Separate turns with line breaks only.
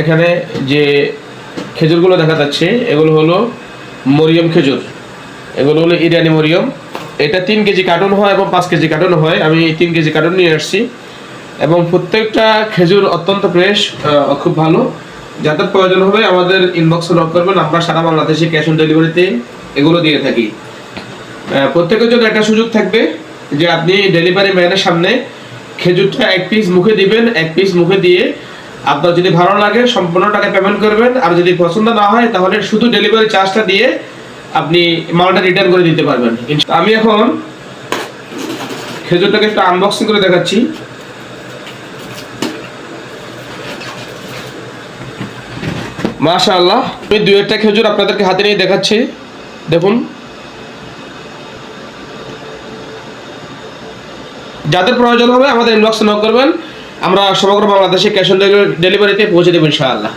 এখানে যে খেজুরগুলো দেখা যাচ্ছে এগুলো হলো মরিয়ম খেজুর, এগুলো হলো ইরানি মরিয়ম। এটা 3 কেজি কার্টন হয় এবং 5 কেজি কার্টন হয়। আমি 3 কেজি কার্টন নিয়ে আসছি এবং প্রত্যেকটা খেজুর অত্যন্ত ফ্রেশ, খুব ভালো। যাদের প্রয়োজন হবে আমাদের ইনবক্সে নক করবেন, আমরা সারা বাংলাদেশে ক্যাশ অন ডেলিভারিতে এগুলো দিয়ে থাকি। প্রত্যেকের জন্য একটা সুযোগ থাকবে যে আপনি ডেলিভারি ম্যানের সামনে খেজুরটা 1 পিস মুখে দিবেন, 1 পিস মুখে দিয়ে আপনার যদি ভালো লাগে সম্পূর্ণ টাকা পেমেন্ট করবেন, আর যদি পছন্দ না হয় তাহলে শুধু ডেলিভারি চার্জটা দিয়ে আপনি মালটা রিটার্ন করে দিতে পারবেন। আমি এখন খেজুরটাকে একটু আনবক্সিং করে দেখাচ্ছি। মাশাআল্লাহ, আমি 2-1টা খেজুর আপনাদেরকে হাতে নিয়ে দেখাচ্ছি। দেখুন, যাদের প্রয়োজন হবে আমাদের ইনবক্সে নক করবেন, আমরা সমগ্র বাংলাদেশে ক্যাশ অন ডেলিভারিতে পৌঁছে দেব ইনশাআল্লাহ।